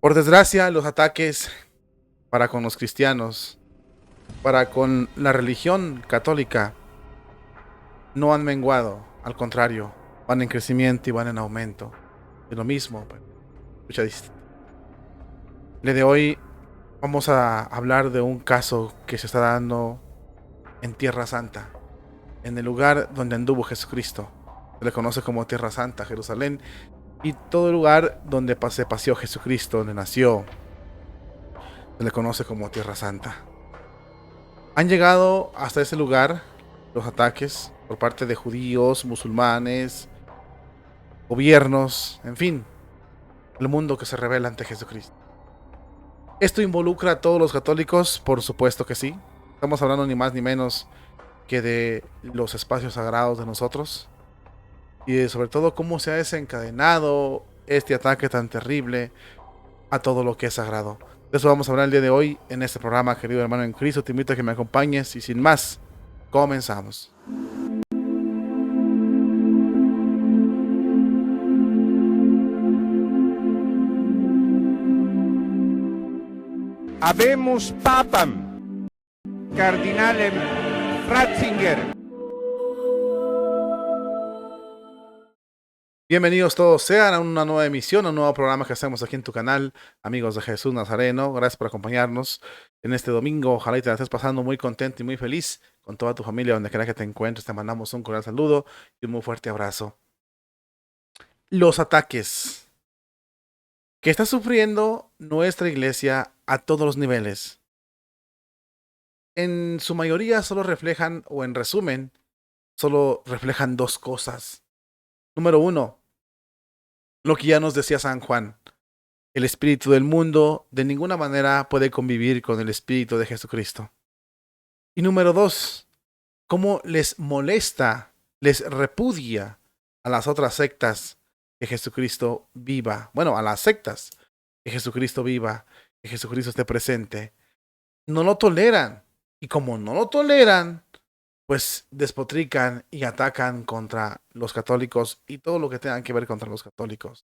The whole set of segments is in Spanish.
Por desgracia, los ataques para con los cristianos, para con la religión católica, no han menguado. Al contrario, van en crecimiento y van en aumento. De lo mismo, pero mucha distinta. El día de hoy vamos a hablar de un caso que se está dando en Tierra Santa, en el lugar donde anduvo Jesucristo. Se le conoce como Tierra Santa, Jerusalén, y todo el lugar donde se paseó Jesucristo, donde nació, se le conoce como Tierra Santa. Han llegado hasta ese lugar los ataques por parte de judíos, musulmanes, gobiernos, en fin, el mundo que se revela ante Jesucristo. ¿Esto involucra a todos los católicos? Por supuesto que sí. Estamos hablando ni más ni menos que de los espacios sagrados de nosotros y de, sobre todo, cómo se ha desencadenado este ataque tan terrible a todo lo que es sagrado. De eso vamos a hablar el día de hoy en este programa, querido hermano en Cristo. Te invito a que me acompañes y sin más, comenzamos. Habemus Papam, Cardinalem Ratzinger. Bienvenidos todos sean a una nueva emisión, a un nuevo programa que hacemos aquí en tu canal, amigos de Jesús Nazareno. Gracias por acompañarnos en este domingo. Ojalá y te la estés pasando muy contento y muy feliz con toda tu familia, donde quiera que te encuentres. Te mandamos un cordial saludo y un muy fuerte abrazo. Los ataques que está sufriendo nuestra iglesia a todos los niveles, en su mayoría solo reflejan, o en resumen, solo reflejan dos cosas. Número uno, lo que ya nos decía San Juan. El espíritu del mundo de ninguna manera puede convivir con el espíritu de Jesucristo. Y número dos, cómo les molesta, les repudia a las otras sectas que Jesucristo viva. Bueno, a las sectas que Jesucristo viva, que Jesucristo esté presente. No lo toleran. Y como no lo toleran, pues despotrican y atacan contra los católicos y todo lo que tenga que ver contra los católicos.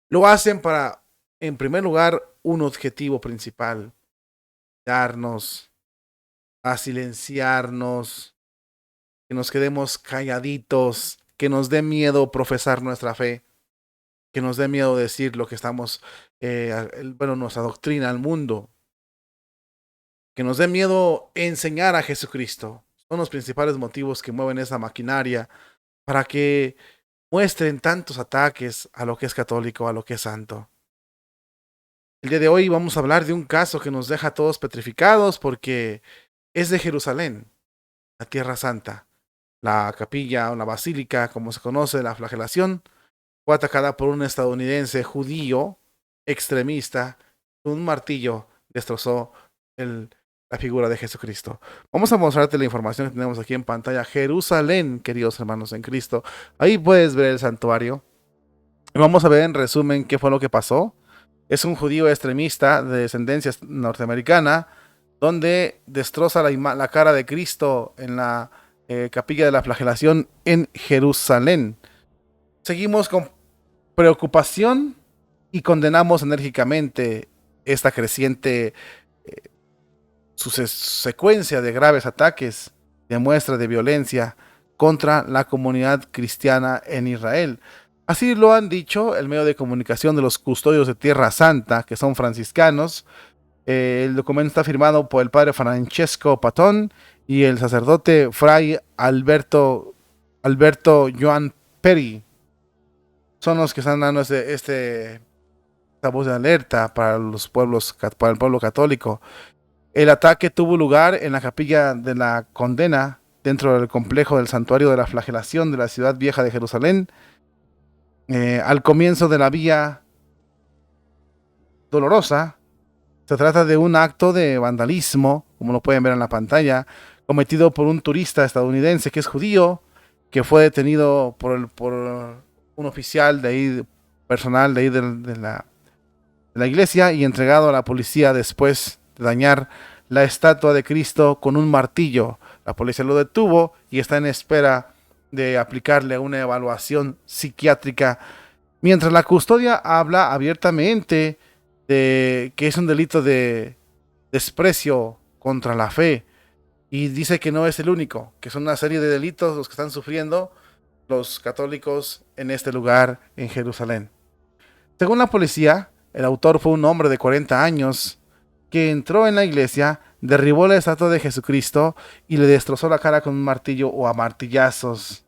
Lo hacen para, en primer lugar, un objetivo principal: darnos, a silenciarnos, que nos quedemos calladitos, que nos dé miedo profesar nuestra fe, que nos dé miedo decir lo que estamos, nuestra doctrina al mundo, que nos dé miedo enseñar a Jesucristo. Son los principales motivos que mueven esa maquinaria para que muestren tantos ataques a lo que es católico, a lo que es santo. El día de hoy vamos a hablar de un caso que nos deja a todos petrificados porque es de Jerusalén, la Tierra Santa. La capilla o la basílica, como se conoce, de la flagelación, fue atacada por un estadounidense judío extremista. Un martillo destrozó la figura de Jesucristo. Vamos a mostrarte la información que tenemos aquí en pantalla. Jerusalén, queridos hermanos en Cristo. Ahí puedes ver el santuario. Y vamos a ver en resumen qué fue lo que pasó. Es un judío extremista de descendencia norteamericana, donde destroza la cara de Cristo en la capilla de la flagelación en Jerusalén. Seguimos con preocupación y condenamos enérgicamente esta creciente secuencia de graves ataques de muestra de violencia contra la comunidad cristiana en Israel. Así lo han dicho el medio de comunicación de los custodios de Tierra Santa, que son franciscanos. El documento está firmado por el padre Francesco Patón y el sacerdote fray Alberto Joan Peri. Son los que están dando esta voz de alerta para para el pueblo católico. El ataque tuvo lugar en la capilla de la Condena, dentro del complejo del santuario de la flagelación de la ciudad vieja de Jerusalén, al comienzo de la Vía Dolorosa. Se trata de un acto de vandalismo, como lo pueden ver en la pantalla, cometido por un turista estadounidense que es judío, que fue detenido por un oficial de ahí, personal de ahí de la iglesia, y entregado a la policía después de dañar la estatua de Cristo con un martillo. La policía lo detuvo y está en espera de aplicarle una evaluación psiquiátrica, mientras la custodia habla abiertamente que es un delito de desprecio contra la fe. Y dice que no es el único, que son una serie de delitos los que están sufriendo los católicos en este lugar en Jerusalén. Según la policía, el autor fue un hombre de 40 años que entró en la iglesia, derribó la estatua de Jesucristo y le destrozó la cara con un martillo o a martillazos.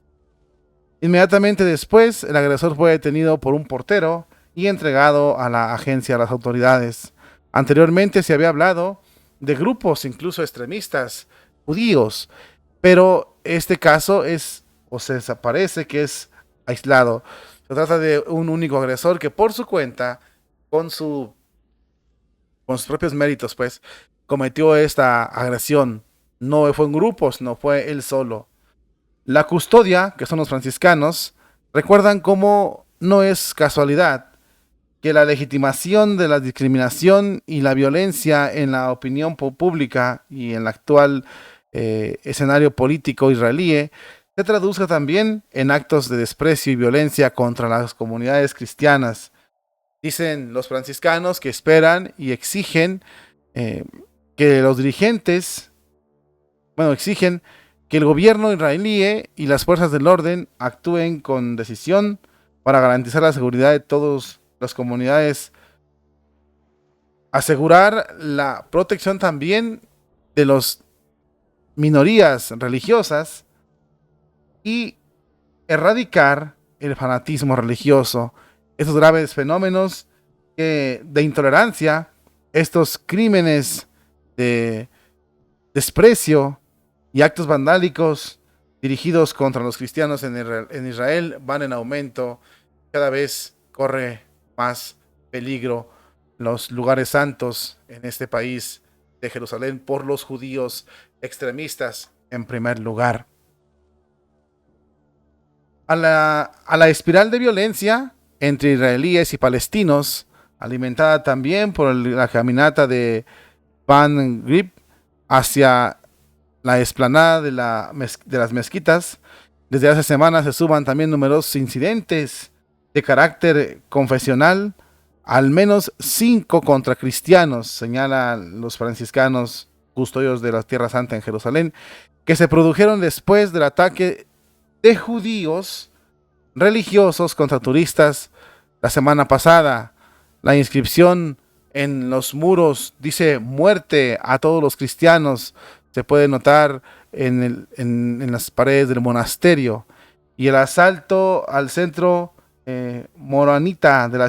Inmediatamente después, el agresor fue detenido por un portero y entregado a la agencia, a las autoridades. Anteriormente se había hablado de grupos, incluso extremistas, judíos, pero este caso es, o se desaparece, que es aislado. Se trata de un único agresor que por su cuenta, con, su, con sus propios méritos, pues, cometió esta agresión. No fue en grupos, no fue él solo. La custodia, que son los franciscanos, recuerdan cómo no es casualidad que la legitimación de la discriminación y la violencia en la opinión pública y en el actual escenario político israelí se traduzca también en actos de desprecio y violencia contra las comunidades cristianas. Dicen los franciscanos que esperan y exigen que los dirigentes, exigen que el gobierno israelí y las fuerzas del orden actúen con decisión para garantizar la seguridad de todas las comunidades, asegurar la protección también de las minorías religiosas y erradicar el fanatismo religioso, esos graves fenómenos de intolerancia, estos crímenes de desprecio y actos vandálicos dirigidos contra los cristianos en Israel van en aumento. Cada vez corre más peligro los lugares santos en este país de Jerusalén por los judíos extremistas en primer lugar. A la espiral de violencia entre israelíes y palestinos, alimentada también por la caminata de Pan Grip hacia la explanada de las mezquitas, desde hace semanas se suman también numerosos incidentes de carácter confesional, al menos 5 contra cristianos, señalan los franciscanos custodios de la Tierra Santa en Jerusalén, que se produjeron después del ataque de judíos religiosos contra turistas la semana pasada. La inscripción en los muros dice muerte a todos los cristianos. Se puede notar en las paredes del monasterio. Y el asalto al centro moranita de la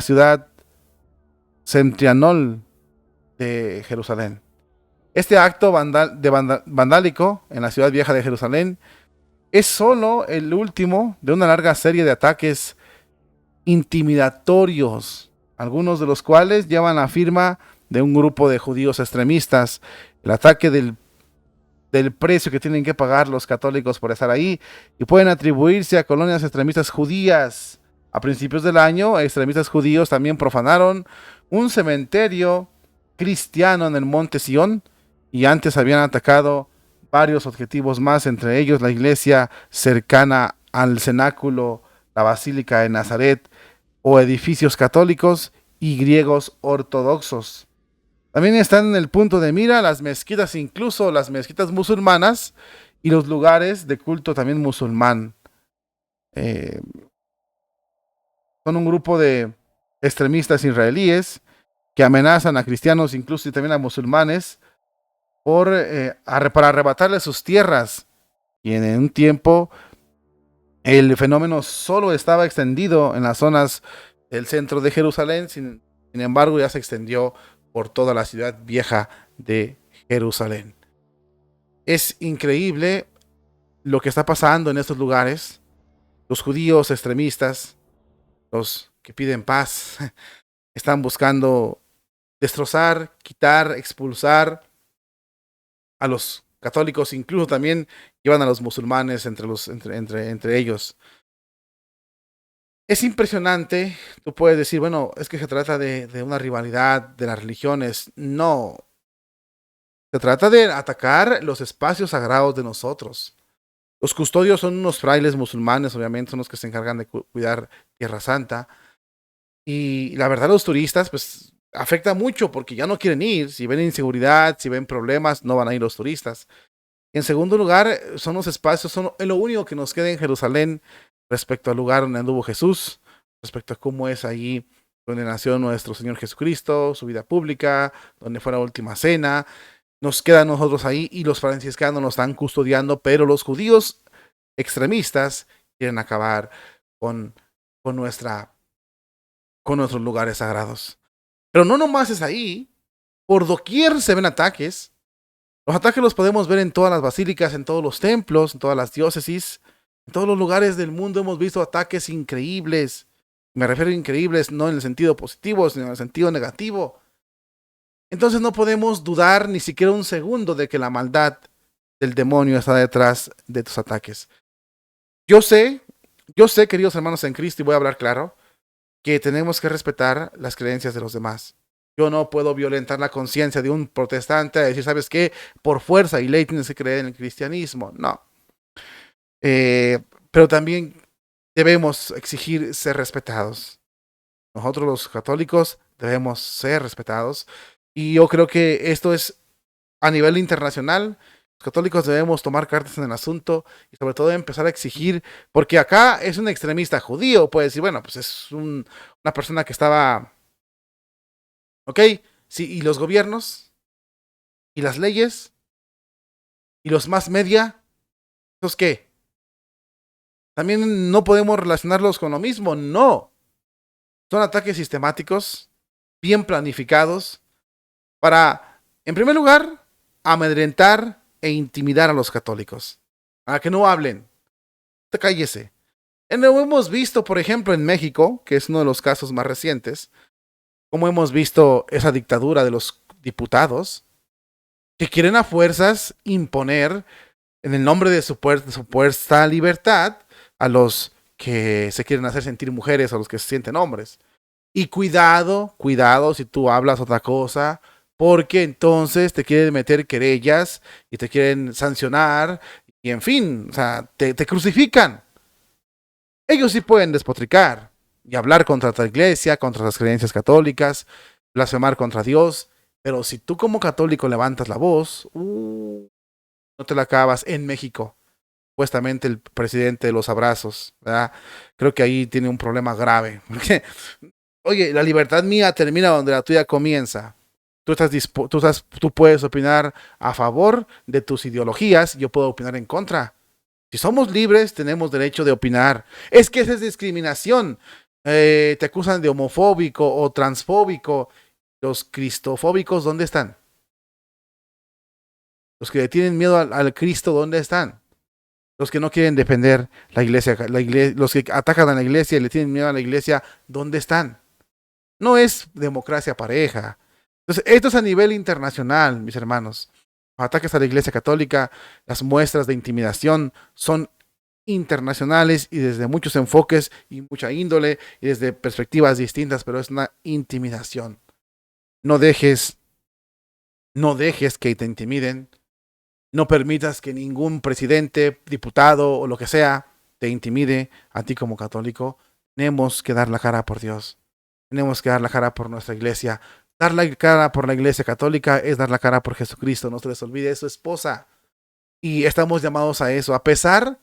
ciudad septentrional de Jerusalén. Este acto vandálico en la ciudad vieja de Jerusalén es solo el último de una larga serie de ataques intimidatorios, algunos de los cuales llevan la firma de un grupo de judíos extremistas. El ataque del precio que tienen que pagar los católicos por estar ahí y pueden atribuirse a colonias extremistas judías. A principios del año, extremistas judíos también profanaron un cementerio cristiano en el monte Sión y antes habían atacado varios objetivos más, entre ellos la iglesia cercana al cenáculo, la basílica de Nazaret o edificios católicos y griegos ortodoxos. También están en el punto de mira las mezquitas, incluso las mezquitas musulmanas y los lugares de culto también musulmán. Son un grupo de extremistas israelíes que amenazan a cristianos, incluso y también a musulmanes, para arrebatarles sus tierras. Y en un tiempo el fenómeno solo estaba extendido en las zonas del centro de Jerusalén, sin embargo ya se extendió por toda la ciudad vieja de Jerusalén. Es increíble lo que está pasando en estos lugares. Los judíos extremistas, los que piden paz, están buscando destrozar, quitar, expulsar a los católicos, incluso también llevan a los musulmanes entre ellos. Es impresionante, tú puedes decir, bueno, es que se trata de una rivalidad de las religiones. No, se trata de atacar los espacios sagrados de nosotros. Los custodios son unos frailes musulmanes, obviamente, son los que se encargan de cuidar Tierra Santa. Y la verdad, los turistas, pues afecta mucho porque ya no quieren ir. Si ven inseguridad, si ven problemas, no van a ir los turistas. Y en segundo lugar, son los espacios, son lo único que nos queda en Jerusalén respecto al lugar donde anduvo Jesús, respecto a cómo es allí donde nació nuestro Señor Jesucristo, su vida pública, donde fue la última cena. Nos quedan nosotros ahí y los franciscanos nos están custodiando, pero los judíos extremistas quieren acabar con, con, nuestra, con nuestros lugares sagrados. Pero no nomás es ahí, por doquier se ven ataques. Los ataques los podemos ver en todas las basílicas, en todos los templos, en todas las diócesis, en todos los lugares del mundo hemos visto ataques increíbles. Me refiero a increíbles no en el sentido positivo, sino en el sentido negativo. Entonces no podemos dudar ni siquiera un segundo de que la maldad del demonio está detrás de tus ataques. Yo sé, queridos hermanos en Cristo, y voy a hablar claro, que tenemos que respetar las creencias de los demás. Yo no puedo violentar la conciencia de un protestante a decir, ¿sabes qué? Por fuerza y ley tienes que creer en el cristianismo. No. Pero también debemos exigir ser respetados. Nosotros los católicos debemos ser respetados. Y yo creo que esto es a nivel internacional. Los católicos debemos tomar cartas en el asunto y sobre todo empezar a exigir, porque acá es un extremista judío, puede decir, bueno, pues es una persona que estaba, ok, sí, y los gobiernos, y las leyes, y los más media, ¿esos qué? También no podemos relacionarlos con lo mismo, no. Son ataques sistemáticos, bien planificados, para, en primer lugar, amedrentar e intimidar a los católicos, a que no hablen, te cállese. Lo hemos visto, por ejemplo, en México, que es uno de los casos más recientes, como hemos visto esa dictadura de los diputados, que quieren a fuerzas imponer, en el nombre de supuesta libertad, a los que se quieren hacer sentir mujeres o a los que se sienten hombres. Y cuidado, cuidado si tú hablas otra cosa, porque entonces te quieren meter querellas y te quieren sancionar y en fin, o sea, te crucifican. Ellos sí pueden despotricar y hablar contra la iglesia, contra las creencias católicas, blasfemar contra Dios, pero si tú como católico levantas la voz, no te la acabas en México. Supuestamente el presidente de los abrazos, ¿verdad? Creo que ahí tiene un problema grave. Porque, oye, la libertad mía termina donde la tuya comienza. Tú puedes opinar a favor de tus ideologías, yo puedo opinar en contra. Si somos libres, tenemos derecho de opinar. Es que esa es discriminación. Te acusan de homofóbico o transfóbico. Los cristofóbicos, ¿dónde están? Los que le tienen miedo al Cristo, ¿dónde están? Los que no quieren defender la iglesia, los que atacan a la iglesia y le tienen miedo a la iglesia, ¿dónde están? No es democracia pareja. Entonces, esto es a nivel internacional, mis hermanos. Los ataques a la iglesia católica, las muestras de intimidación son internacionales y desde muchos enfoques y mucha índole y desde perspectivas distintas, pero es una intimidación. No dejes, no dejes que te intimiden. No permitas que ningún presidente, diputado o lo que sea te intimide a ti como católico. Tenemos que dar la cara por Dios. Tenemos que dar la cara por nuestra iglesia. Dar la cara por la iglesia católica es dar la cara por Jesucristo. No se les olvide, es su esposa. Y estamos llamados a eso. A pesar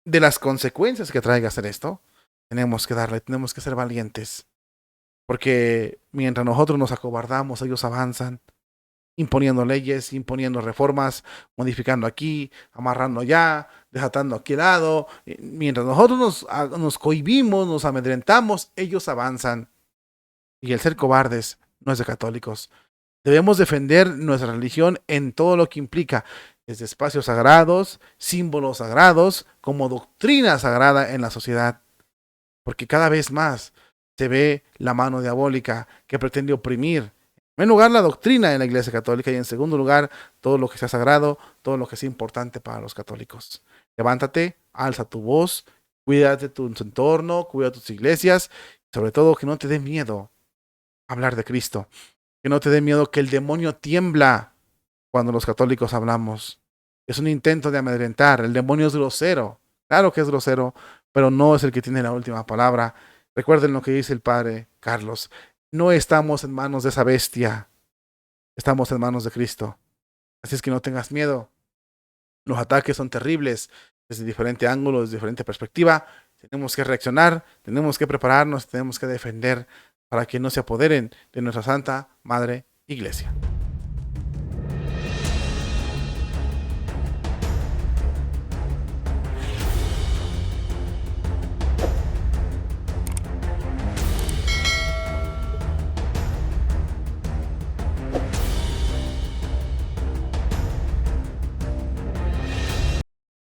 de las consecuencias que traiga hacer esto, tenemos que ser valientes. Porque mientras nosotros nos acobardamos, ellos avanzan, imponiendo leyes, imponiendo reformas, modificando aquí, amarrando allá, desatando aquí al lado. Mientras nosotros nos cohibimos, nos amedrentamos, ellos avanzan. Y el ser cobardes no es de católicos. Debemos defender nuestra religión en todo lo que implica, desde espacios sagrados, símbolos sagrados, como doctrina sagrada en la sociedad. Porque cada vez más se ve la mano diabólica que pretende oprimir. En primer lugar, la doctrina en la Iglesia Católica y en segundo lugar, todo lo que sea sagrado, todo lo que sea importante para los católicos. Levántate, alza tu voz, cuídate de tu entorno, cuida tus iglesias, sobre todo que no te dé miedo hablar de Cristo, que no te dé miedo que el demonio tiembla cuando los católicos hablamos. Es un intento de amedrentar, el demonio es grosero, claro que es grosero, pero no es el que tiene la última palabra. Recuerden lo que dice el padre Carlos. No estamos en manos de esa bestia. Estamos en manos de Cristo. Así es que no tengas miedo. Los ataques son terribles desde diferente ángulo, desde diferente perspectiva. Tenemos que reaccionar, tenemos que prepararnos, tenemos que defender para que no se apoderen de nuestra Santa Madre Iglesia.